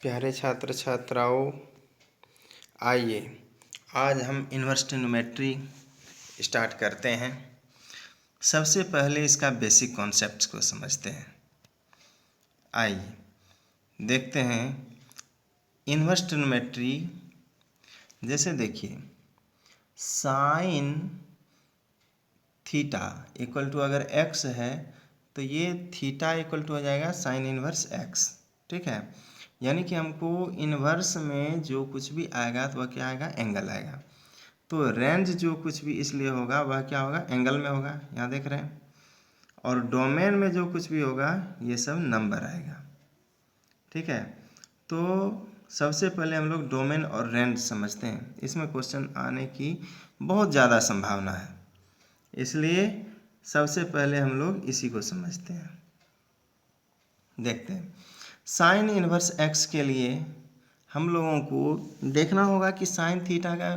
प्यारे छात्र छात्राओं, आइए आज हम इन्वर्स ट्रिग्नोमेट्री स्टार्ट करते हैं। सबसे पहले इसका बेसिक कॉन्सेप्ट्स को समझते हैं। आइए देखते हैं इन्वर्स ट्रिग्नोमेट्री। जैसे देखिए साइन थीटा इक्वल टू अगर एक्स है तो ये थीटा इक्वल टू हो जाएगा साइन इन्वर्स एक्स। ठीक है, यानी कि हमको इन्वर्स में जो कुछ भी आएगा तो वह क्या आएगा, एंगल आएगा। तो रेंज जो कुछ भी इसलिए होगा वह क्या होगा, एंगल में होगा, यहाँ देख रहे हैं। और डोमेन में जो कुछ भी होगा ये सब नंबर आएगा। ठीक है, तो सबसे पहले हम लोग डोमेन और रेंज समझते हैं। इसमें क्वेश्चन आने की बहुत ज़्यादा संभावना है, इसलिए सबसे पहले हम लोग इसी को समझते हैं। देखते हैं साइन इन्वर्स एक्स के लिए हम लोगों को देखना होगा कि साइन थीटा का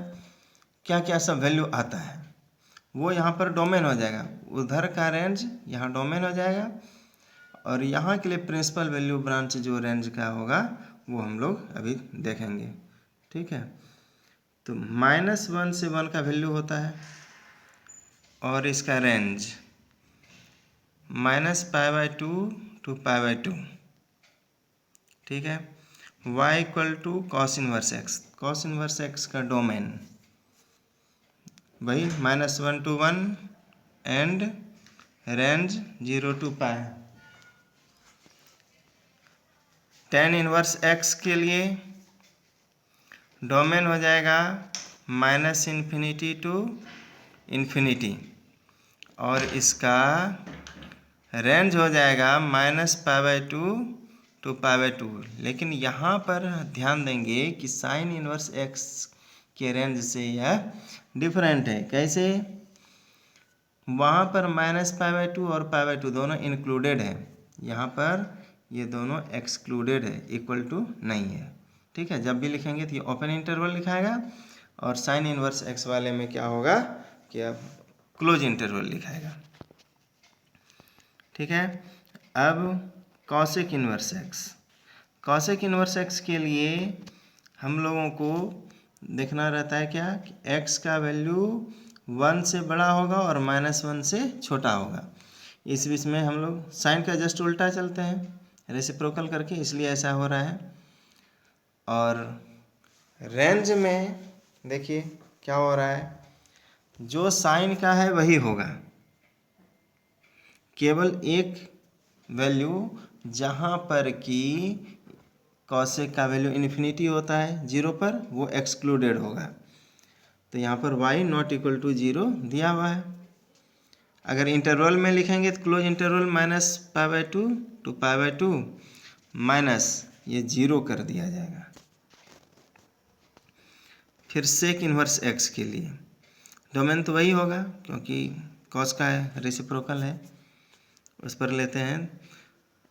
क्या क्या सब वैल्यू आता है। वो यहाँ पर डोमेन हो जाएगा, उधर का रेंज यहाँ डोमेन हो जाएगा, और यहाँ के लिए प्रिंसिपल वैल्यू ब्रांच जो रेंज का होगा वो हम लोग अभी देखेंगे। ठीक है, तो -1 से 1 का वैल्यू होता है और इसका रेंज -π/2 to π/2। ठीक है, y equal to cos inverse x. Cos inverse x का डोमेन वही -1 to 1 and range 0 to π। tan inverse x के लिए डोमेन हो जाएगा -∞ to ∞, और इसका रेंज हो जाएगा -π/2 to π/2। लेकिन यहाँ पर ध्यान देंगे कि साइन इन्वर्स एक्स के रेंज से यह डिफरेंट है। कैसे? वहाँ पर -π/2 और π/2 दोनों इंक्लूडेड है, यहाँ पर ये दोनों एक्सक्लूडेड है, इक्वल टू नहीं है। ठीक है, जब भी लिखेंगे तो ये ओपन इंटरवल लिखाएगा, और साइन इन्वर्स एक्स वाले में क्या होगा कि अब क्लोज इंटरवल लिखाएगा। ठीक है, अब cosec inverse x. Cosec inverse x के लिए हम लोगों को देखना रहता है क्या कि एक्स का वैल्यू 1 से बड़ा होगा और -1 से छोटा होगा। इस बीच में हम लोग साइन का जस्ट उल्टा चलते हैं रेसिप्रोकल करके, इसलिए ऐसा हो रहा है। और रेंज में देखिए क्या हो रहा है, जो साइन का है वही होगा, केवल एक वैल्यू जहाँ पर कि कॉसेक का वैल्यू इन्फिनिटी होता है 0 पर, वो एक्सक्लूडेड होगा। तो यहाँ पर y नॉट इक्वल टू 0 दिया हुआ है। अगर इंटरवल में लिखेंगे तो क्लोज इंटरवल -π/2 to π/2 माइनस ये 0 कर दिया जाएगा। फिर सेक इन्वर्स एक्स के लिए डोमेन तो वही होगा क्योंकि कॉस का है, रेसिप्रोकल है, उस पर लेते हैं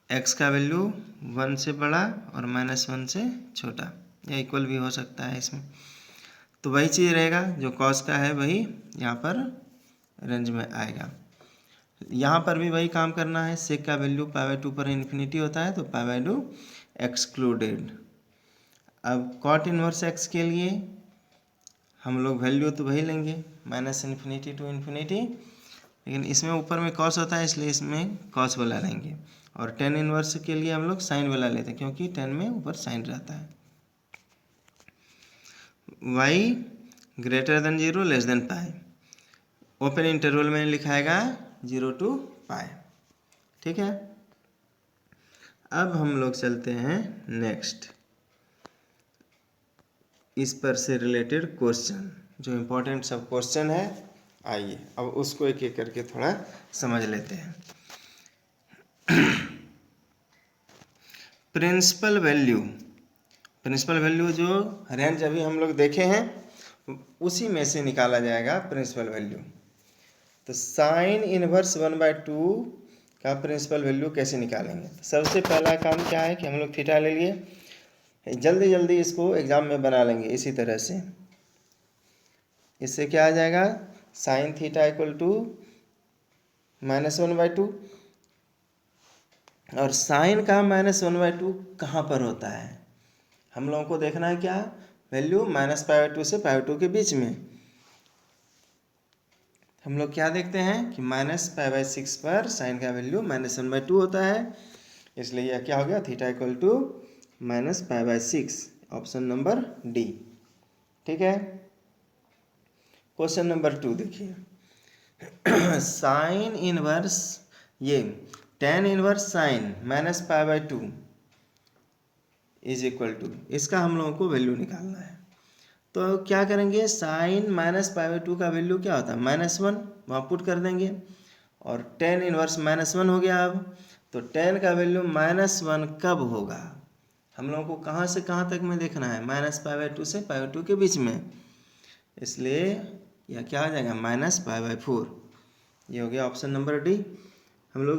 x का वैल्यू 1 से बड़ा और -1 से छोटा, या इक्वल भी हो सकता है इसमें। तो वही चीज़ रहेगा, जो कॉस का है वही यहाँ पर रेंज में आएगा। यहाँ पर भी वही काम करना है, सेक का वैल्यू π/2 पर इन्फिनिटी होता है तो π/2 एक्सक्लूडेड। अब कॉट इन्वर्स एक्स के लिए हम लोग वैल्यू तो वही लेंगे -∞ to ∞, लेकिन इसमें ऊपर में कॉस होता है इसलिए इसमें कॉस वाला लेंगे। और टेन इन्वर्स के लिए हम लोग साइन वाला लेते हैं क्योंकि 10 में ऊपर साइन रहता है। y greater than 0 less than π, open interval में लिखाएगा 0 to π। ठीक है, अब हम लोग चलते हैं नेक्स्ट, इस पर से रिलेटेड क्वेश्चन, जो इम्पोर्टेंट सब क्वेश्चन है। आइए अब उसको एक एक करके थोड़ा समझ लेते हैं। प्रिंसिपल वैल्यू जो रेंज अभी हम लोग देखे हैं उसी में से निकाला जाएगा प्रिंसिपल वैल्यू। तो साइन इनवर्स 1/2 का प्रिंसिपल वैल्यू कैसे निकालेंगे? तो सबसे पहला काम क्या है कि हम लोग थीटा ले लिए, जल्दी जल्दी इसको एग्जाम में बना लेंगे इसी तरह से। इससे क्या आ जाएगा, साइन थीटा इक्वल टू -1/2, और साइन का -1/2 कहाँ पर होता है? हम लोगों को देखना है क्या, वैल्यू -π/2 से π/2 के बीच में। हम लोग क्या देखते हैं कि -π/6 पर साइन का वैल्यू -1/2 होता है, इसलिए यह क्या हो गया, theta equal to -π/6, option number D. ठीक है। क्वेश्चन नंबर 2 देखिए, साइन इनवर्स, ये tan inverse sine -π/2 is equal to, इसका हम लोगों को वैल्यू निकालना है। तो क्या करेंगे, साइन -π/2 का वैल्यू क्या होता है, -1, वहाँ पुट कर देंगे, और tan इनवर्स -1 हो गया। अब तो tan का वैल्यू -1 कब होगा, हम लोगों को कहाँ से कहाँ तक में देखना है, -π/2 से π/2 के बीच में, इसलिए यह क्या हो जाएगा, -π/4। ये हो गया ऑप्शन नंबर डी। हम लोग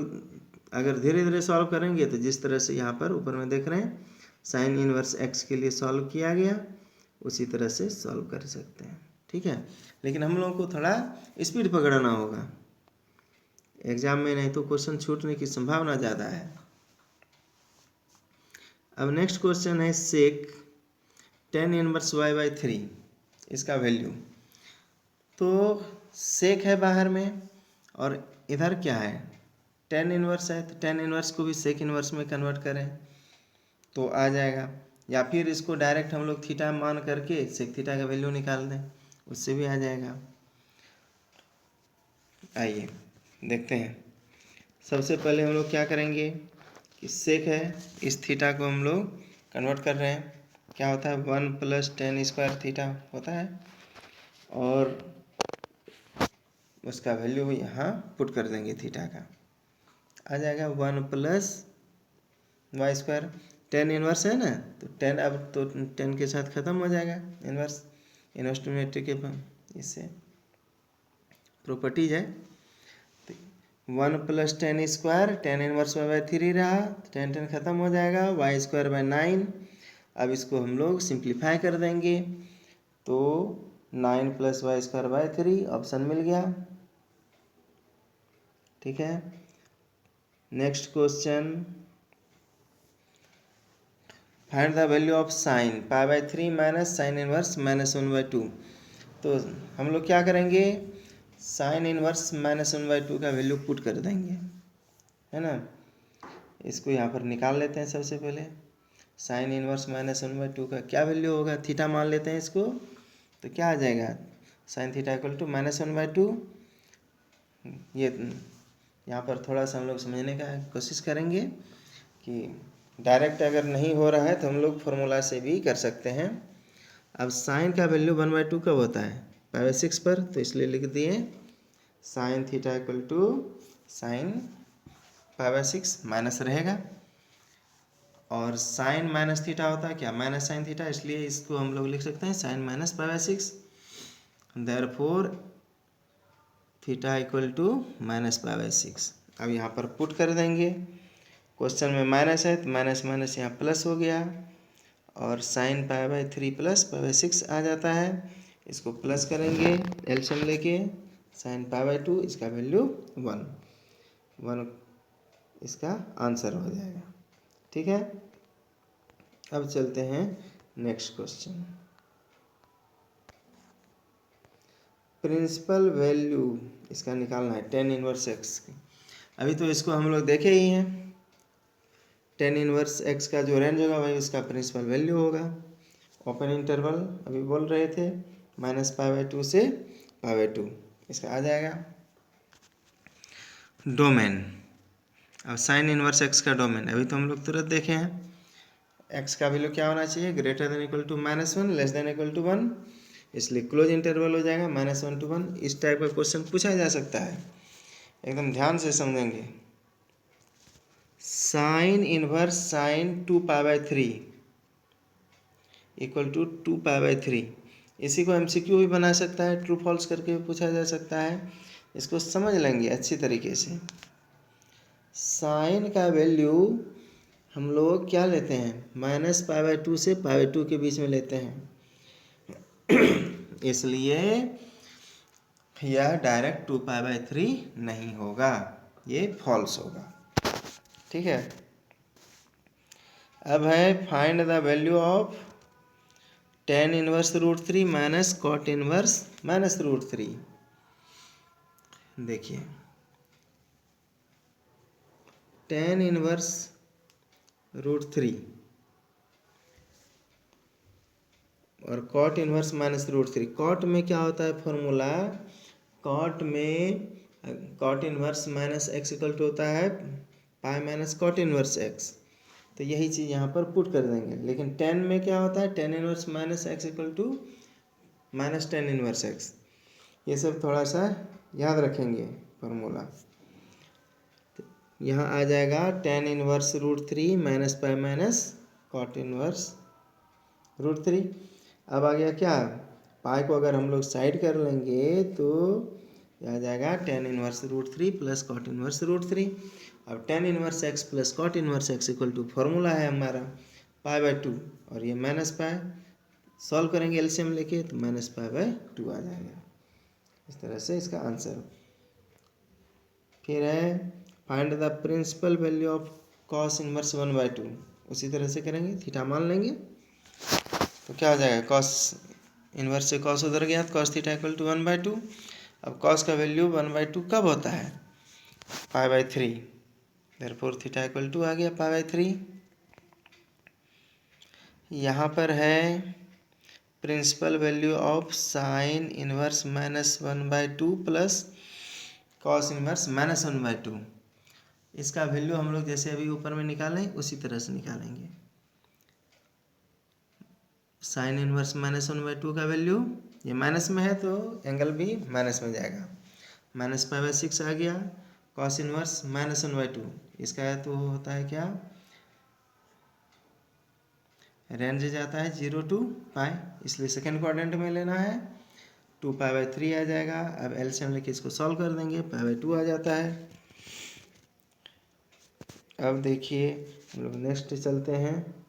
अगर धीरे धीरे सॉल्व करेंगे तो जिस तरह से यहाँ पर ऊपर में देख रहे हैं साइन इनवर्स x के लिए सॉल्व किया गया, उसी तरह से सॉल्व कर सकते हैं। ठीक है, लेकिन हम लोगों को थोड़ा स्पीड पकड़ना होगा एग्जाम में, नहीं तो क्वेश्चन छूटने की संभावना ज़्यादा है। अब नेक्स्ट क्वेश्चन है सेक tan इनवर्स y/3, इसका वैल्यू। तो सेक है बाहर में और इधर क्या है, tan इनवर्स है, तो tan इनवर्स को भी सेक इनवर्स में कन्वर्ट करें तो आ जाएगा, या फिर इसको डायरेक्ट हम लोग थीटा मान करके सेक थीटा का वैल्यू निकाल दें, उससे भी आ जाएगा। आइए देखते हैं। सबसे पहले हम लोग क्या करेंगे कि सेक है, इस थीटा को हम लोग कन्वर्ट कर रहे हैं, क्या होता है 1 + tan² थीटा होता है, और उसका वैल्यू यहाँ पुट कर देंगे, थीटा का आ जाएगा 1 + y²। tan इनवर्स है ना, तो tan अब तो tan के साथ ख़त्म हो जाएगा, इनवर्स ट्रिग्नोमेट्री के इससे प्रॉपर्टीज है। तो 1 + tan², tan इनवर्स y/3 रहा, tan ख़त्म हो जाएगा, y²/9। अब इसको हम लोग सिंप्लीफाई कर देंगे तो 9 + y²/3 ऑप्शन मिल गया। ठीक है। Next question, find the value of sine π/3 minus sine inverse -1/2। तो हम लोग क्या करेंगे, साइन इनवर्स -1/2 का वैल्यू पुट कर देंगे, है ना। इसको यहाँ पर निकाल लेते हैं। सबसे पहले साइन इनवर्स -1/2 का क्या वैल्यू होगा, थीटा मान लेते हैं इसको, तो क्या आ जाएगा, साइन थीटा इक्वल टू -1/2। ये यहाँ पर थोड़ा सा हम लोग समझने का कोशिश करेंगे कि डायरेक्ट अगर नहीं हो रहा है तो हम लोग फॉर्मूला से भी कर सकते हैं। अब साइन का वैल्यू 1/2 कब होता है, π/6 पर, तो इसलिए लिख दिए sine theta equal to sine π/6 minus रहेगा, और साइन माइनस थीटा होता है क्या, माइनस साइन थीटा, इसलिए इसको हम लोग लिख सकते हैं sine -π/6। Therefore theta equal to -π/6। अब यहाँ पर पुट कर देंगे, क्वेश्चन में माइनस है तो माइनस माइनस यहाँ प्लस हो गया, और साइन π/3 + π/6 आ जाता है। इसको प्लस करेंगे एलसीएम लेके, साइन π/2, इसका वैल्यू 1 इसका आंसर हो जाएगा। ठीक है। अब चलते हैं नेक्स्ट क्वेश्चन, प्रिंसिपल वैल्यू इसका निकालना है tan इनवर्स x की। अभी तो इसको हम लोग देखे ही हैं, tan इनवर्स x का जो रेंज होगा वही उसका प्रिंसिपल वैल्यू होगा। ओपन इंटरवल अभी बोल रहे थे -π/2 से π/2, इसका आ जाएगा। डोमेन, अब साइन इनवर्स x का डोमेन अभी तो हम लोग तुरंत देखे हैं, x का वैल्यू क्या होना चाहिए, greater than equal to -1, less than equal to 1, इसलिए क्लोज इंटरवल हो जाएगा -1 to 1। इस टाइप का क्वेश्चन पूछा जा सकता है, एकदम ध्यान से समझेंगे। Sine inverse sine 2π/3 equal to 2π/3, इसी को MCQ भी बना सकता है, ट्रू फॉल्स करके भी पूछा जा सकता है। इसको समझ लेंगे अच्छी तरीके से। साइन का वैल्यू हम लोग क्या लेते हैं, -π/2 से π/2 के बीच में लेते हैं, इसलिए यह डायरेक्ट 2π/3 नहीं होगा, ये फॉल्स होगा। ठीक है। अब है find the value of tan inverse root 3 minus cot inverse minus root 3। देखिए tan इनवर्स रूट 3 और cot inverse minus root 3। Cot में क्या होता है फॉर्मूला, कॉट में cot inverse minus x equal to होता है pi minus cot inverse x, तो यही चीज़ यहाँ पर पुट कर देंगे। लेकिन tan में क्या होता है, tan inverse minus x equal to minus tan inverse x. ये सब थोड़ा सा याद रखेंगे फॉर्मूला। यहाँ आ जाएगा tan inverse root 3 minus pi minus cot inverse root 3। अब आ गया क्या, पाई को अगर हम लोग साइड कर लेंगे तो आ जाएगा tan inverse root 3 plus cot inverse root 3। अब tan inverse x plus cot inverse x equal to formula है हमारा पाई बाई 2 और ये माइनस पाई, सॉल्व करेंगे एलसीएम लेके तो माइनस पाई बाई 2 आ जाएगा। इस तरह से इसका आंसर। फिर है find the principal value of cos inverse 1/2। उसी तरह से करेंगे, थीटा मान लेंगे तो क्या हो जाएगा, कॉस इनवर्स से कॉस उधर गया तो कॉस थीटा इक्वल टू 1/2। अब कॉस का वैल्यू 1/2 कब होता है, pi by 3, therefore theta equal to आ गया पाई बाई 3। यहाँ पर है principal value of sine inverse minus 1/2 plus cos inverse minus 1/2। इसका वैल्यू हम लोग जैसे अभी ऊपर में निकालें उसी तरह से निकालेंगे। साइन इनवर्स माइनस 1/2 का वैल्यू, ये माइनस में है तो एंगल भी माइनस में जाएगा, माइनस पाई बाई 6 आ गया। कॉस इनवर्स माइनस 1/2 इसका तो होता है क्या, रेंज जाता है 0 to पाई, इसलिए सेकेंड क्वाड्रेंट में लेना है। 2 पाई बाई 3 आ जाएगा। अब एलसीएम लेके इसको सॉल्व कर देंगे, पाई बाई 2 आ जाता है। अब देखिए हम लोग नेक्स्ट चलते हैं।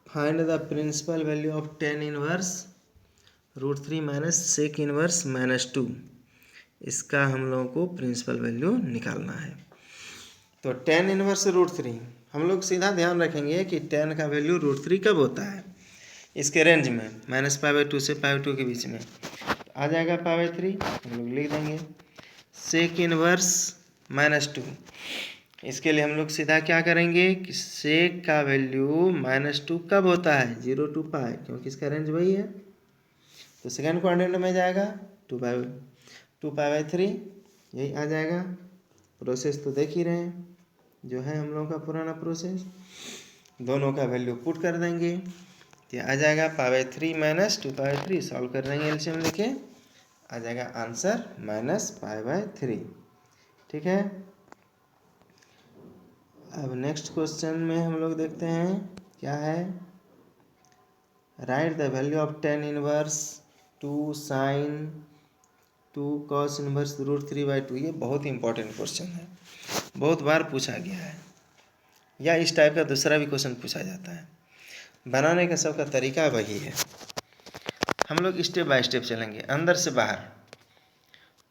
Find the principal value of tan inverse root 3 minus sec inverse minus 2। इसका हम लोगों को प्रिंसिपल वैल्यू निकालना है। तो tan इनवर्स रूट 3 हम लोग सीधा ध्यान रखेंगे कि tan का वैल्यू रूट 3 कब होता है, इसके रेंज में माइनस पाई बाई 2 से पाई बाई 2 के बीच में आ जाएगा पाई बाई 3। हम लोग लिख देंगे सेक इनवर्स माइनस 2। इसके लिए हम लोग सीधा क्या करेंगे कि सेक का वैल्यू माइनस 2 कब होता है, 0 to पाई, क्योंकि इसका रेंज वही है तो सेकेंड क्वाड्रेंट में जाएगा 2 पाई बाई 3, यही आ जाएगा। प्रोसेस तो देख ही रहे हैं जो है हम लोगों का पुराना प्रोसेस। दोनों का वैल्यू पुट कर देंगे तो आ जाएगा pi by 3 minus 2 pi by 3, solve कर देंगे एलसीएम लेके, आ जाएगा आंसर माइनस पाई बाई 3। ठीक है। अब नेक्स्ट क्वेश्चन में हम लोग देखते हैं क्या है, write the value of tan inverse 2 sine 2 cos inverse root 3/2। ये बहुत ही इंपॉर्टेंट क्वेश्चन है, बहुत बार पूछा गया है, या इस टाइप का दूसरा भी क्वेश्चन पूछा जाता है। बनाने का सबका तरीका वही है। हम लोग स्टेप बाय स्टेप चलेंगे अंदर से बाहर।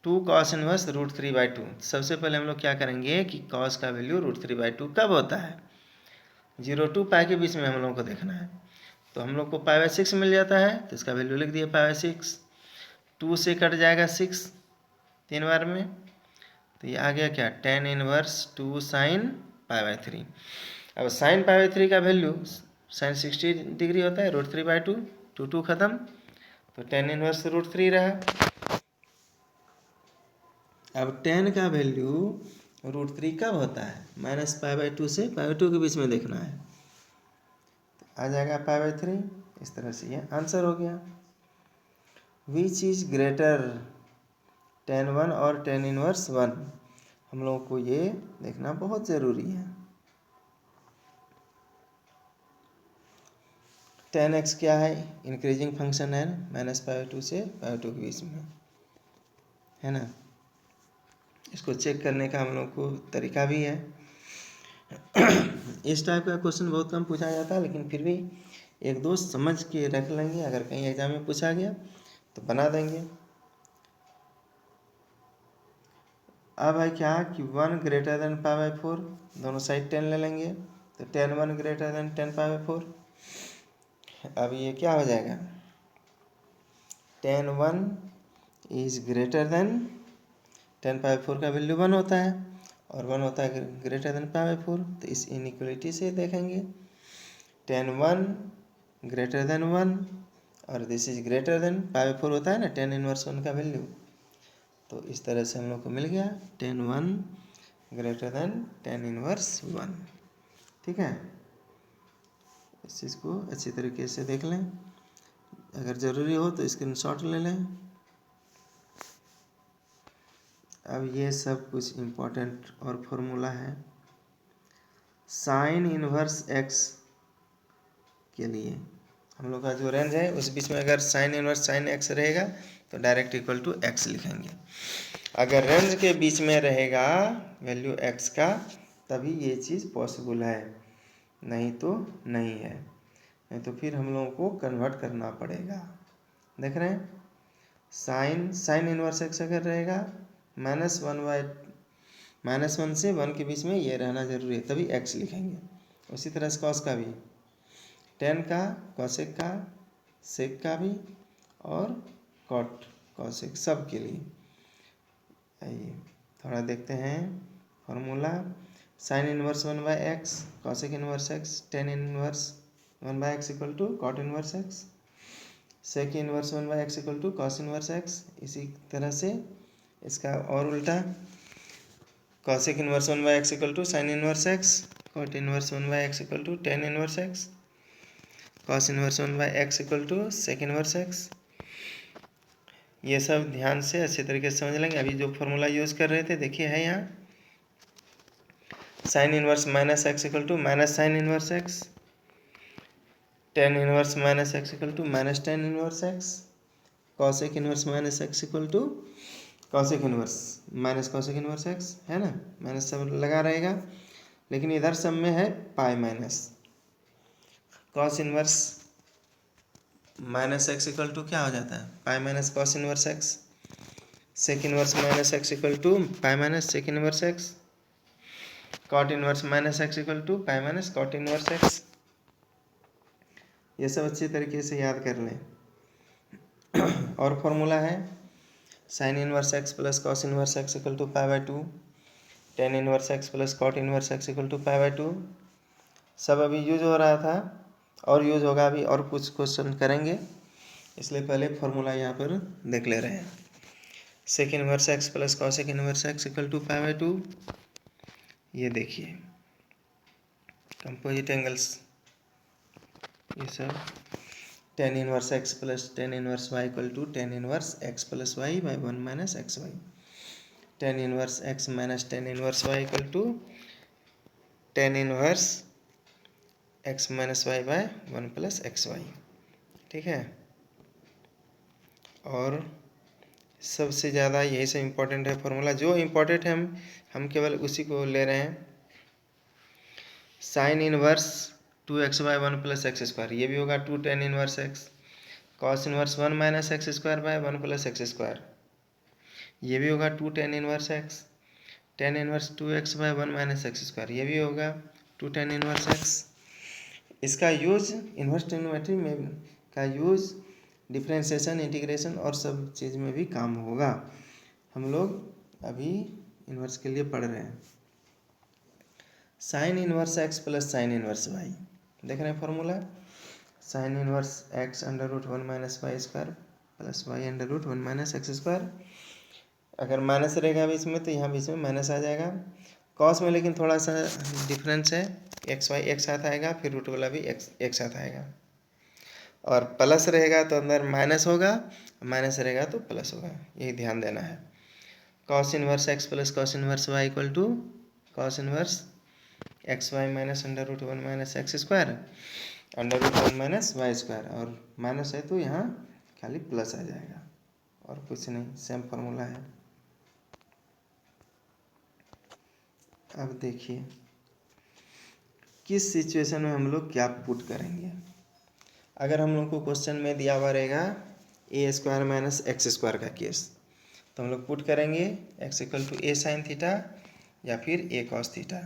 2 कॉस इनवर्स रूट 3/2। सबसे पहले हम लोग क्या करेंगे कि कॉस का वैल्यू रूट 3/2 कब होता है, 0 to पाई के बीच में हम लोग को देखना है। तो हम लोग को पाई बाई 6 मिल जाता है तो इसका वैल्यू लिख दिया पाई बाई 6। 2 से कट जाएगा 6 3 बार में, तो ये आ गया क्या, tan inverse 2 sine pi by 3। अब साइन पाई बाई 3 का वैल्यू साइन 60 डिग्री होता है, रूट 3/2, 2 खत्म, तो tan इनवर्स रूट 3 रहा। अब tan का वैल्यू रूट 3 कब होता है, माइनस पाई बाई 2 से पाई बाई 2 के बीच में देखना है, तो आ जाएगा पाई बाई 3। इस तरह से ये आंसर हो गया। विच इज ग्रेटर tan 1 और tan इनवर्स 1, हम लोगों को ये देखना बहुत ज़रूरी है। tan x क्या है, इंक्रीजिंग फंक्शन है, माइनस पाई बाई 2 से पाई बाई 2 के बीच में है ना। इसको चेक करने का हम लोग को तरीका भी है। इस टाइप का क्वेश्चन बहुत कम पूछा जाता है, लेकिन फिर भी एक दो समझ के रख लेंगे, अगर कहीं एग्जाम में पूछा गया तो बना देंगे। अब है क्या कि 1 ग्रेटर देन पाई बाई 4, दोनों साइड 10 ले लेंगे तो 10 1 ग्रेटर देन 10 पाई बाई 4। अब ये क्या हो जाएगा, 10 1 इज ग्रेटर देन 10 पाई 4 का वैल्यू 1 होता है और 1 होता है ग्रेटर देन पाई बाई 4। तो इस इनइक्वलिटी से देखेंगे 10 1 ग्रेटर देन 1 और this is greater than pi by 4 होता है ना 10 इनवर्स 1 का वैल्यू। तो इस तरह से हम लोग को मिल गया 10 1 ग्रेटर देन 10 इनवर्स 1। ठीक है, इस चीज़ को अच्छी तरीके से देख लें, अगर ज़रूरी हो तो स्क्रीनशॉट ले लें। अब ये सब कुछ इम्पोर्टेंट और फॉर्मूला है साइन इनवर्स एक्स के लिए। हम लोग का जो रेंज है उस बीच में अगर साइन इनवर्स साइन एक्स रहेगा तो डायरेक्ट इक्वल टू एक्स लिखेंगे। अगर रेंज के बीच में रहेगा वैल्यू एक्स का तभी ये चीज़ पॉसिबल है, नहीं तो नहीं है, नहीं तो फिर हम लोगों को कन्वर्ट करना पड़ेगा। देख रहे हैं, साइन इनवर्स एक्स अगर रहेगा -1 से 1 के बीच में ये रहना जरूरी है तभी एक्स लिखेंगे। उसी तरह से कॉस का भी, टेन का, कॉसेक का, सेक का भी और कॉट कॉसेक सब के लिए। आइए थोड़ा देखते हैं formula. Sine inverse 1 by x, cosec inverse x, tan inverse 1 by x equal to cot inverse x, sec inverse 1 by x equal to cos inverse x. इसी तरह से इसका और उल्टा, cosec inverse 1 by x equal to sine inverse x, cot inverse 1 by x equal to tan inverse x, cos inverse 1 by x equal to sec inverse x. ये सब ध्यान से अच्छे तरीके से समझ लेंगे। अभी जो फॉर्मूला यूज़ कर रहे थे देखिए है यहाँ, sine inverse minus x equal to minus sine inverse x, tan inverse minus x equal to minus tan inverse x, cosec inverse minus x equal to cosec inverse minus cosec inverse x, है ना, minus सब लगा रहेगा लेकिन इधर सब में है pi minus. Cos inverse minus x equal to क्या हो जाता है, pi minus cos inverse x, sec inverse minus x equal to pi minus sec inverse x, cot inverse minus x equal to pi minus cot inverse x. ये सब अच्छी तरीके से याद कर लें। और फॉर्मूला है sine inverse x plus cos inverse x equal to pi by 2, tan inverse x plus cot inverse x equal to pi by 2। सब अभी यूज हो रहा था और यूज होगा, अभी और कुछ क्वेश्चन करेंगे, इसलिए पहले फॉर्मूला यहाँ पर देख ले रहे हैं। Sec inverse x plus cosec inverse x equal to pi by 2। ये देखिए कंपोजिट एंगल्स, ये सब tan inverse x plus tan inverse y equal to tan inverse x plus y by 1 minus x y, tan inverse x minus tan inverse y equal to tan inverse x minus y by 1 plus x y. ठीक है, और सबसे ज़्यादा यही सब important है formula, जो important है हम केवल उसी को ले रहे हैं। Sine inverse 2x by 1 plus x square, ये भी होगा 2 tan inverse x, cos inverse 1 minus x square by 1 plus x square, ये भी होगा 2 tan inverse x, tan inverse 2x by 1 minus x square, ये भी होगा 2 टेन इनवर्स एक्स। इसका यूज इन्वर्स ट्रिग्नोमेट्री में का यूज डिफरेंशिएशन, इंटीग्रेशन और सब चीज़ में भी काम होगा। हम लोग अभी इन्वर्स के लिए पढ़ रहे हैं। Sine inverse x plus sine inverse y, देख रहे हैं formula, sine inverse x under root 1 minus y square plus y under root 1 minus x square. अगर माइनस रहेगा बीच में तो यहाँ बीच में माइनस आ जाएगा। कॉस में लेकिन थोड़ा सा डिफरेंस है, एक्स वाई एक साथ आएगा, फिर रूट वाला भी एक साथ आएगा, और प्लस रहेगा तो अंदर माइनस होगा, माइनस रहेगा तो प्लस होगा, यही ध्यान देना है। Cos inverse x plus cos inverse y equal to cos inverse x y minus under root 1 minus x square under root 1 minus y square, और माइनस है तो यहाँ खाली प्लस आ जाएगा और कुछ नहीं, सेम फार्मूला है। अब देखिए किस सिचुएशन में हम लोग क्या पुट करेंगे। अगर हम लोग को क्वेश्चन में दिया हुआ रहेगा a square minus x square का केस, तो हम लोग पुट करेंगे x equal to a sine theta या फिर ए कॉस थीटा।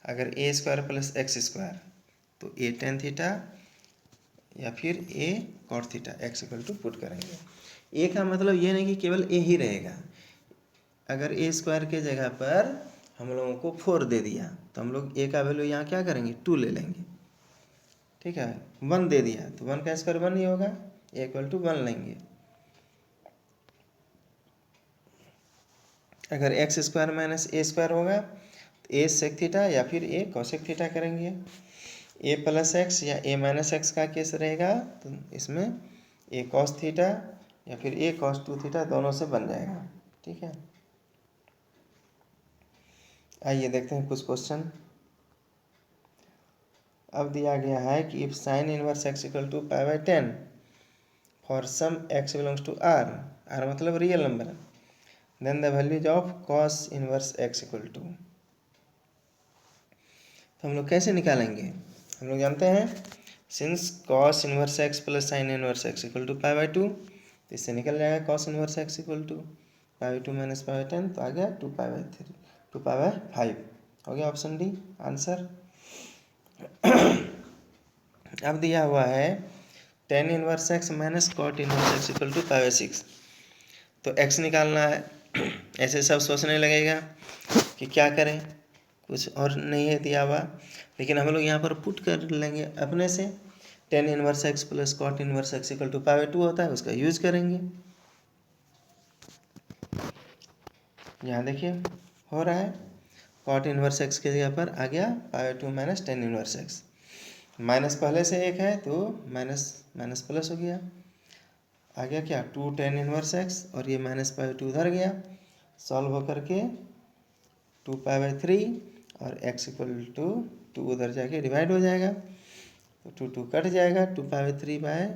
अगर a square plus x square तो ए टेन थीटा या फिर a cot theta x equal to put करेंगे। ए का मतलब ये नहीं कि केवल ए ही रहेगा। अगर ए स्क्वायर के जगह पर हम लोगों को 4 दे दिया तो हम लोग ए का वैल्यू यहाँ क्या करेंगे 2 ले लेंगे। ठीक है, 1 दे दिया तो 1 का स्क्वायर 1 ही होगा, ए इक्वल टू 1 लेंगे। अगर एक्स स्क्वायर माइनस ए स्क्वायर होगा तो ए सेक थीटा या फिर ए कॉसेक थीटा करेंगे। ए प्लस एक्स या ए माइनस एक्स का केस रहेगा तो इसमें ए कॉस थीटा या फिर ए कॉस 2 थीटा दोनों से बन जाएगा। ठीक है, आइए देखते हैं कुछ क्वेश्चन। अब दिया गया है कि if sine inverse x equal to pi by 10 for some x belongs to R, R मतलब real number, then the values of cos inverse x equal to. तो हम लोग कैसे निकालेंगे? हम लोग जानते हैं since cos inverse x plus sine inverse x equal to pi by 2, तो इससे निकल जाएगा cos inverse x equal to pi by 2 minus pi by 10, तो आ गया 2 पाई बाई 3 2 पाई बाई 5 हो गया ऑप्शन डी आंसर। अब दिया हुआ है tan inverse x minus cot inverse x equal to pi by 6, तो एक्स निकालना है। ऐसे सब सोचने लगेगा कि क्या करें, कुछ और नहीं है दिया हुआ, लेकिन हम लोग यहाँ पर पुट कर लेंगे अपने से। Tan inverse x plus cot inverse x equal to pi by 2 होता है, उसका यूज करेंगे। यहाँ देखिए हो रहा है कॉट इनवर्स एक्स की जगह पर आ गया pi by 2 minus tan inverse x, minus पहले से एक है तो माइनस माइनस प्लस हो गया, आ गया क्या 2 टेन इनवर्स एक्स और ये माइनस पाई बाई 2 उधर गया, सॉल्व होकर के 2 पाई बाई 3 और एक्स इक्वल टू 2 उधर जाके डिवाइड हो जाएगा, तो 2 कट जाएगा, 2 पाई बाई 3 बाय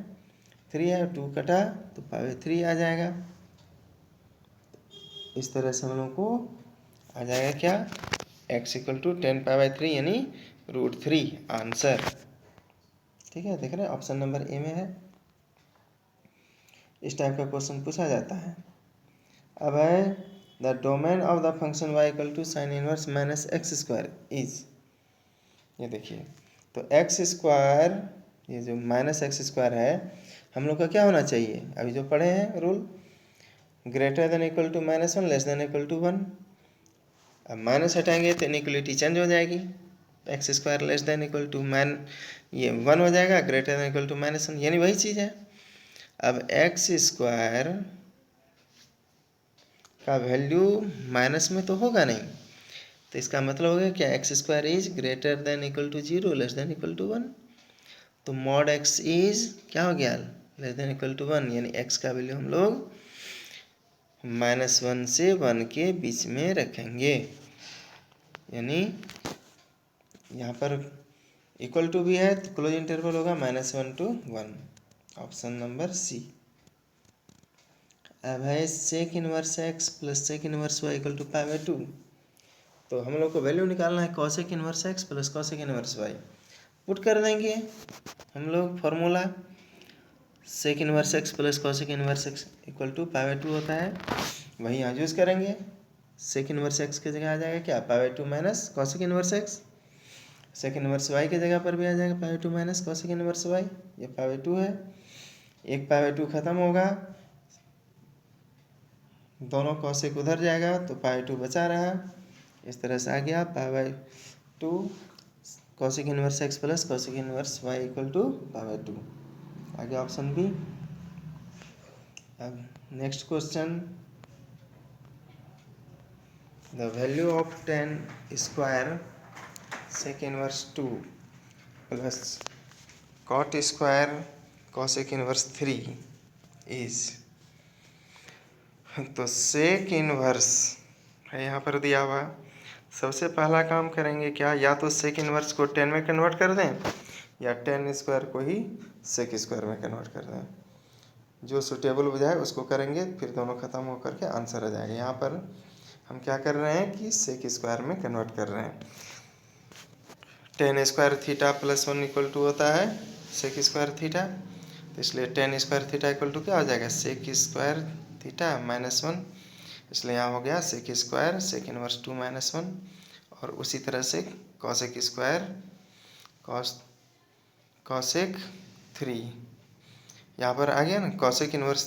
3 है, 2 कटा तो पाई बाई 3 आ जाएगा। इस तरह से हम लोग को आ जाएगा क्या x equal to 10 pi by 3 यानी √3 आंसर। ठीक है, देख रहे हैं ऑप्शन नंबर ए में है। इस टाइप का क्वेश्चन पूछा जाता है। अब है the domain of the function y equal to sine inverse minus x square is, ये देखिए तो एक्स स्क्वायर ये जो माइनस एक्स स्क्वायर है हम लोग का क्या होना चाहिए, अभी जो पढ़े हैं rule, greater than equal to -1 less than equal to 1। अब माइनस हटाएंगे तो इनइक्वलिटी चेंज हो जाएगी, x square less than equal to ये 1 हो जाएगा, ग्रेटर देन इक्वल टू -1 यानी वही चीज़ है। अब एक्स स्क्वायर का वैल्यू माइनस में तो होगा नहीं, तो इसका मतलब हो गया क्या x square is greater than equal to 0 less than equal to 1, तो मॉड एक्स इज क्या हो गया लेस देन इक्वल टू 1, यानी एक्स का वैल्यू हम लोग -1 से 1 के बीच में रखेंगे, यानी यहाँ पर इक्वल टू भी है तो क्लोज इंटरवल होगा -1 to 1, ऑप्शन नंबर सी। अब है sec inverse x plus sec inverse y equal to pi by 2, तो हम लोग को वैल्यू निकालना है cosec inverse x plus cosec inverse y, put कर देंगे हम लोग formula, sec inverse x plus cosec inverse x equal to pi by 2 होता है, वही यहाँ यूज़ करेंगे। सेक इनवर्स एक्स की जगह आ जाएगा क्या pi by 2 minus cosec inverse x, sec inverse y की जगह पर भी आ जाएगा pi by 2 minus cosec inverse y, ये पाई बाई 2 है, एक पाई बाई 2 खत्म होगा, दोनों कॉसेक उधर जाएगा तो पाई बाई 2 बचा रहा, इस तरह से आ गया pi by 2 cosec inverse x plus cosec inverse y equal to pi by 2, आ गया ऑप्शन बी। अब next question, the value of 10 square sec inverse 2 plus cot square cosec inverse 3 is, तो सेक इनवर्स है यहाँ पर दिया हुआ, सबसे पहला काम करेंगे क्या, या तो सेक इनवर्स को 10 में कन्वर्ट कर दें या 10 स्क्वायर को ही सेक स्क्वायर में कन्वर्ट कर दें, जो सुटेबल बुझाए उसको करेंगे, फिर दोनों खत्म होकर के आंसर आ जाएगा। यहाँ पर हम क्या कर रहे हैं कि सेक स्क्वायर में कन्वर्ट कर रहे हैं, 10 square theta plus 1 equal to होता है सेक स्क्वायर थीटा, तो इसलिए 10 स्क्वायर थीटा इक्वल टू क्या हो जाएगा सेक स्क्वायर थीटा -1 इसलिए यहाँ हो गया sec square sec inverse 2 minus 1, और उसी तरह से कॉसेक स्क्वायर कॉसेक 3, यहाँ पर आ गया ना, कॉसेक इनवर्स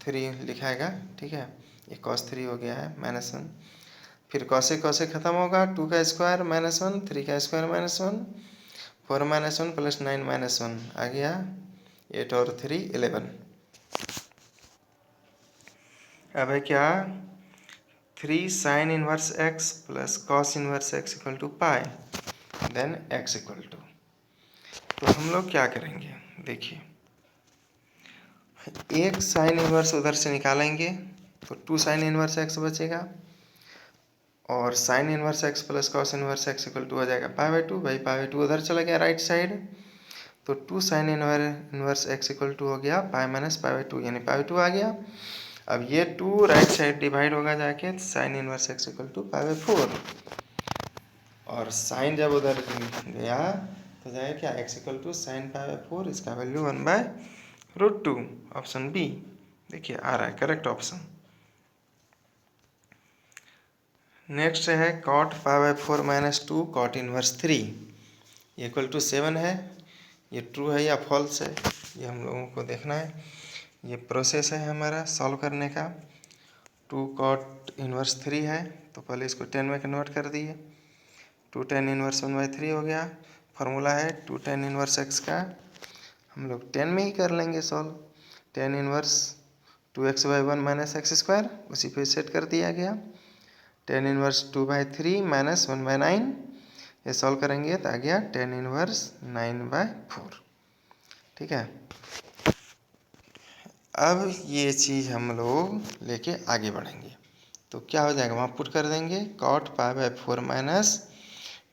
3 लिखाएगा, ठीक है। ये कॉस 3 हो गया है -1, फिर कॉसेक कॉसेक खत्म होगा, 2 का स्क्वायर -1, 3 का स्क्वायर -1, 4 -1 प्लस 9 -1 आ गया 8 और 3 11। अब है क्या, 3 sine inverse x plus cos inverse x equal to pi, then x equal to, तो हम लोग क्या करेंगे, देखिए एक साइन इनवर्स उधर से निकालेंगे तो 2 साइन इनवर्स x बचेगा, और sine inverse x plus cos inverse x equal to हो जाएगा π/2, भाई π/2 उधर चला गया राइट साइड, तो 2 sine inverse x equal to हो गया पाई माइनस π/2, यानी π/2 आ गया। अब ये 2 राइट साइड डिवाइड होगा जाके sine inverse x equal to π/4, और साइन जब उधर गया तो जाएगा क्या, x इक्वल टू साइन π/4, इसका वैल्यू 1/√2, ऑप्शन बी देखिए आ रहा है करेक्ट ऑप्शन। नेक्स्ट है cot π/4 minus 2 cot inverse 3 equal to 7 है, ये ट्रू है या फॉल्स है, ये हम लोगों को देखना है। ये प्रोसेस है हमारा सॉल्व करने का। 2 कॉट इनवर्स 3 है, तो पहले इसको 10 में कन्वर्ट कर दिए, 2 tan इनवर्स 1/3 हो गया। फार्मूला है 2 tan इनवर्स x का, हम लोग 10 में ही कर लेंगे solve. tan inverse 2x/1 minus x square, उसी पे सेट कर दिया गया। tan इनवर्स 2/3 माइनस 1/9, ये सॉल्व करेंगे तो आ गया tan इनवर्स 9/4, ठीक है। अब ये चीज़ हम लोग लेके आगे बढ़ेंगे, तो क्या हो जाएगा, वहाँ पुट कर देंगे cot π/4 माइनस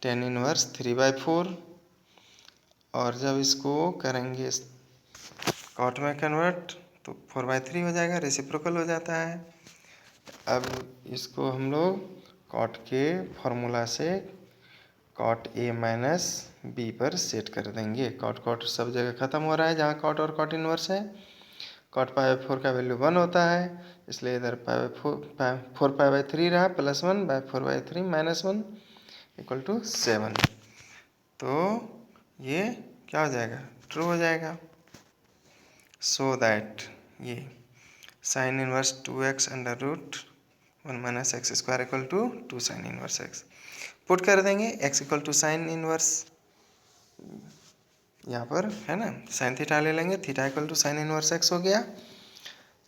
tan इनवर्स 3/4, और जब इसको करेंगे कॉट में कन्वर्ट तो 4/3 हो जाएगा, रेसिप्रोकल हो जाता है। अब इसको हम लोग कॉट के फॉर्मूला से कॉट ए माइनस बी पर सेट कर देंगे। कॉट कॉट सब जगह ख़त्म हो रहा है जहाँ कॉट और कॉट इनवर्स है। कॉट π/4 का वैल्यू 1 होता है, इसलिए इधर 4π/3 रहा, प्लस 1/4/3 -1 इक्वल टू 7, तो ये क्या हो जाएगा, ट्रू हो जाएगा। सो दैट ये sine inverse 2x√1 minus x square equal to 2 sine inverse x put कर देंगे, x equal to sine inverse, यहाँ पर है ना साइन थीटा ले लेंगे, theta equal to sine inverse x हो गया।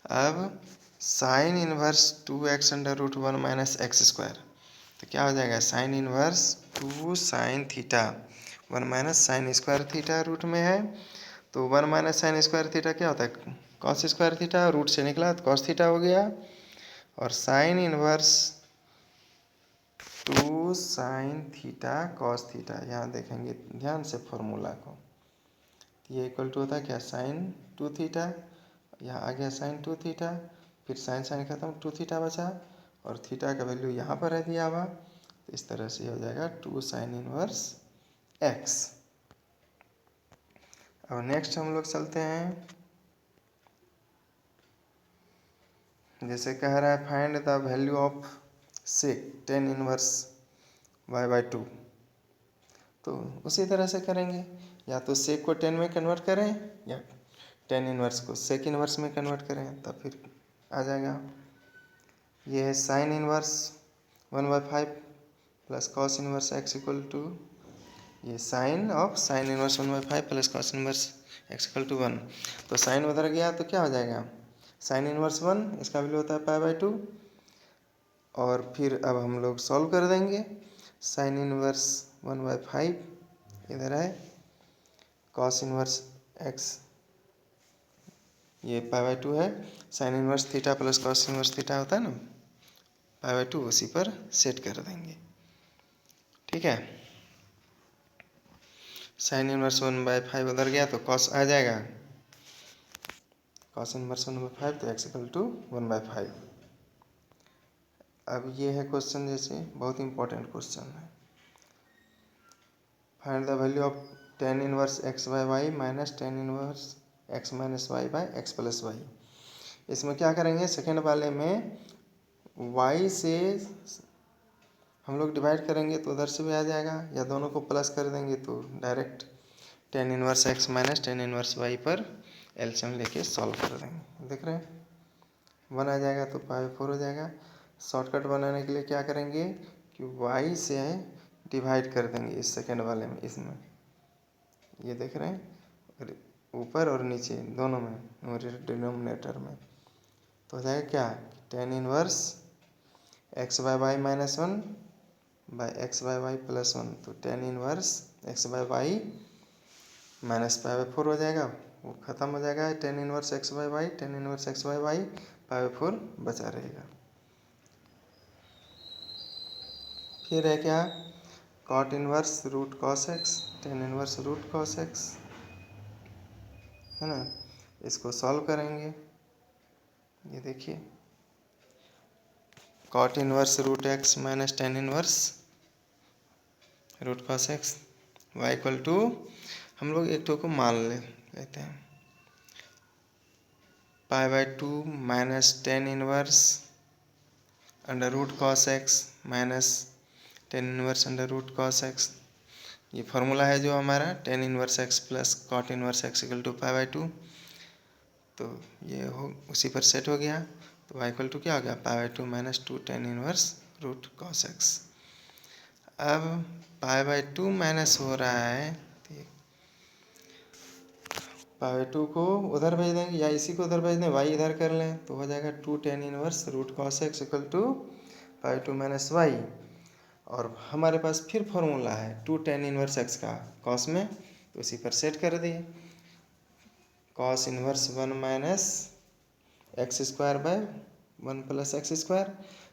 अब sine inverse 2x√1 minus x square, तो क्या हो जाएगा, sine inverse 2 sine theta 1 minus sine square theta root में है, तो 1 माइनस साइन स्क्वायर थीटा क्या होता है, कॉस स्क्वायर थीटा, रूट से निकला तो कॉस थीटा हो गया। और sine inverse 2 sine theta cos theta, यहाँ देखेंगे ध्यान से फॉर्मूला को, ये इक्वल टू होता है क्या, साइन 2 थीटा, यहाँ आ गया साइन 2 थीटा, फिर साइन साइन खत्म 2 थीटा बचा, और थीटा का वैल्यू यहाँ पर है दिया हुआ, तो इस तरह से हो जाएगा 2 साइन इनवर्स x। अब नेक्स्ट हम लोग चलते हैं, जैसे कह रहा है find the value of sec tan inverse y/2, तो उसी तरह से करेंगे, या तो सेक को 10 में कन्वर्ट करें या tan इनवर्स को सेक इनवर्स में कन्वर्ट करें, तब फिर आ जाएगा। ये है sine inverse 1/5 plus cos inverse x equal to, ये sine of sine inverse 1/5 plus cos inverse x equal to 1, तो साइन उधर गया तो क्या हो जाएगा, साइन इनवर्स 1, इसका वैल्यू होता है π/2, और फिर अब हम लोग सॉल्व कर देंगे। साइन इनवर्स 1/5 इधर है, कॉस इनवर्स x ये π/2 है, sine inverse theta plus cos inverse theta होता है ना π/2, उसी पर सेट कर देंगे, ठीक है। साइन इनवर्स 1/5 उधर गया तो कॉस आ जाएगा, कॉस इनवर्स 1/5 तो x इक्वल टू 1/5। अब ये है क्वेश्चन, जैसे बहुत इंपॉर्टेंट क्वेश्चन है, find the value of tan inverse x/y minus tan inverse x minus y by x plus y. इसमें क्या करेंगे, सेकेंड वाले में y से हम लोग डिवाइड करेंगे तो उधर से भी आ जाएगा, या दोनों को प्लस कर देंगे तो direct tan inverse x minus tan inverse y पर एलसीएम लेके सॉल्व कर देंगे। देख रहे हैं 1 आ जाएगा तो पाई 4 हो जाएगा। शॉर्टकट बनाने के लिए क्या करेंगे कि y से डिवाइड कर देंगे इस सेकेंड वाले में, इसमें ये देख रहे हैं ऊपर और नीचे दोनों में डिनोमिनेटर में, तो हो जाएगा क्या tan inverse x by y minus 1 by x by y plus 1, तो tan inverse x by y minus pi 4 हो जाएगा, वो ख़त्म हो जाएगा। Tan inverse x by y, tan inverse x by y, pi 4 बचा रहेगा। फिर है क्या cot inverse root cos x, tan inverse root cos x, है ना। इसको सॉल्व करेंगे, ये देखिए cot inverse root x minus tan inverse root cos x y equal to, हम लोग एक टो को मान लेते हैं pi 2 minus tan inverse under root cos x minus tan inverse under root cos x. ये फार्मूला है जो हमारा tan inverse x plus cot inverse x equal to pi 2, तो ये हो उसी पर सेट हो गया। तो वाई इक्वल टू क्या हो गया pi 2 minus 2 tan inverse root cos x. अब पाई 2 माइनस हो रहा है, पाई 2 को उधर भेज देंगे या इसी को उधर भेज दें, वाई इधर कर लें तो हो जाएगा 2 tan inverse root cos x equal to pi 2 minus y. और हमारे पास फिर फॉर्मूला है 2 टेन इनवर्स एक्स का कॉस में, तो उसी पर सेट कर दिए cos inverse 1 minus x square by 1 plus x square.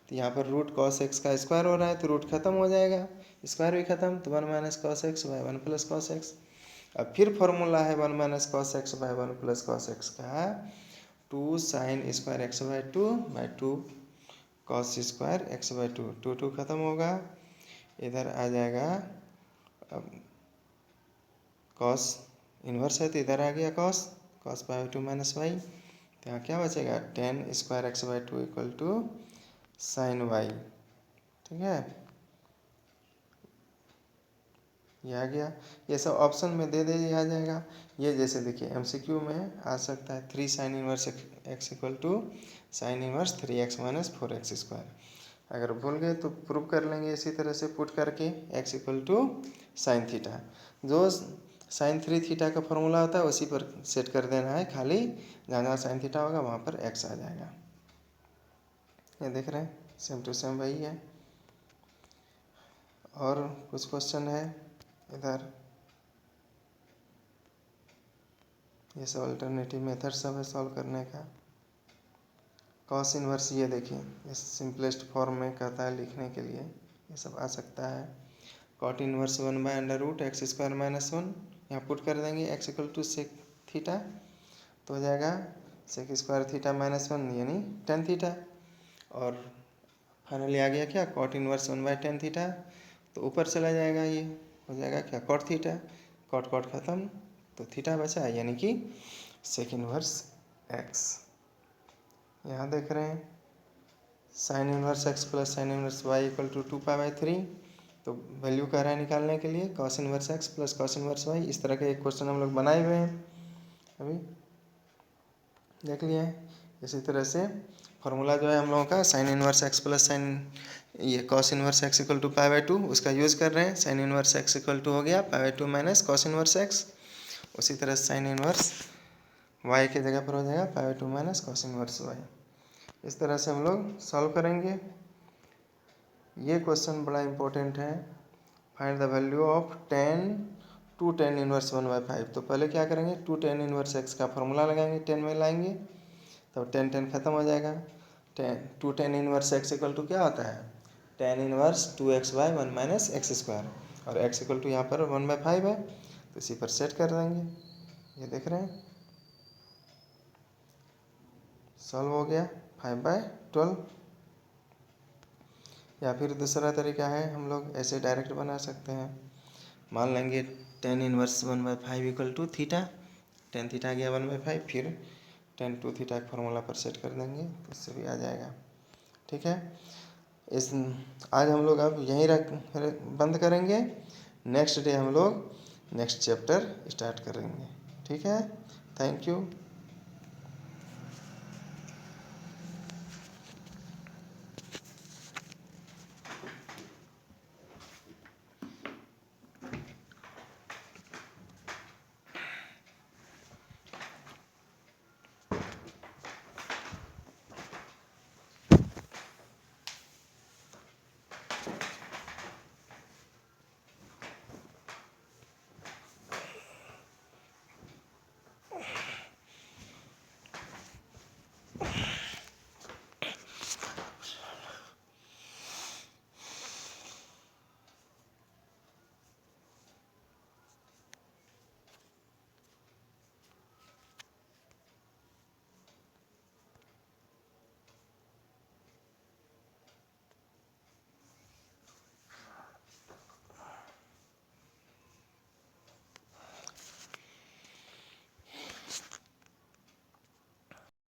तो यहाँ पर रूट कॉस एक्स का स्क्वायर हो रहा है तो रूट खत्म हो जाएगा, स्क्वायर भी खत्म, तो 1 minus cos x by 1 plus cos x. अब फिर फॉर्मूला है 1 minus cos x by 1 plus cos x का 2 sine square x by 2 cos square x by 2, 2 खत्म होगा, इधर आ जाएगा। अब कॉस इन्वर्स है तो इधर आ गया cos cos pi 2 minus y, तो यहाँ क्या बचेगा tan square x by 2 equal to sine y. ठीक है, ये आ गया। ये सब ऑप्शन में दे दे आ जाएगा। ये जैसे देखिए एमसीक्यू में आ सकता है 3 sine inverse x equal to sine inverse 3x minus 4x square. अगर भूल गए तो प्रूव कर लेंगे इसी तरह से पुट करके x equal to sine theta, जो साइन 3 थीटा का फॉर्मूला होता है उसी पर सेट कर देना है, खाली जहाँ जहाँ साइन थीटा होगा वहाँ पर x आ जाएगा। ये देख रहे हैं सेम टू सेम वही है। और कुछ क्वेश्चन है इधर, ये सब अल्टरनेटिव मेथड सब है सॉल्व करने का। कॉस इन्वर्स ये देखिए ये सिंपलेस्ट फॉर्म में कहता है लिखने के लिए, ये सब आ सकता है। Cot inverse 1 by under root x square minus 1, यहाँ पुट कर देंगे x equal to sec theta, तो हो जाएगा सेक स्क्वायर थीटा माइनस 1 यानी टेन थीटा। और फाइनली आ गया क्या cot inverse 1 by tan theta, तो ऊपर चला जाएगा, ये हो जाएगा क्या कॉट थीटा, कॉट कॉट खत्म, तो थीटा बचा यानी कि सेक इन्वर्स एक्स। यहाँ देख रहे हैं sine inverse x plus sine inverse y equal to 2 pi 3, तो वैल्यू कह रहा है निकालने के लिए cos inverse x plus cos inverse y. इस तरह के एक क्वेश्चन हम लोग बनाए हुए हैं, अभी देख लिए हैं। इसी तरह से फार्मूला जो है हम लोगों का sine inverse x plus sine ये cos inverse x equal to pi 2 उसका यूज़ कर रहे हैं। Sine inverse x equal to हो गया pi 2 minus cos inverse x, उसी तरह साइन इनवर्स वाई के जगह पर हो जाएगा पाई 2 माइनस कॉस इनवर्स वाई। इस तरह से हम लोग सॉल्व करेंगे। ये क्वेश्चन बड़ा इंपॉर्टेंट है, find the value of ten inverse 1/5। तो पहले क्या करेंगे 2 टेन इनवर्स एक्स का फॉर्मूला लगाएंगे, 10 में लाएंगे तब 10 खत्म हो जाएगा। 2 tan inverse x equal to क्या होता है tan inverse 2x by 1 minus x square, और एक्स इक्वल टू यहाँ पर 1/5 है तो इसी पर सेट कर देंगे। ये देख रहे हैं सॉल्व हो गया 5/12। या फिर दूसरा तरीका है हम लोग ऐसे डायरेक्ट बना सकते हैं, मान लेंगे tan inverse 1/5 equal to theta, tan theta आ गया 1/5, फिर टेन टू थीटा के फॉर्मूला पर सेट कर देंगे तो इससे भी आ जाएगा ठीक है। इस आज हम लोग अब यहीं बंद करेंगे। नेक्स्ट डे हम लोग नेक्स्ट चैप्टर स्टार्ट करेंगे। ठीक है, थैंक यू।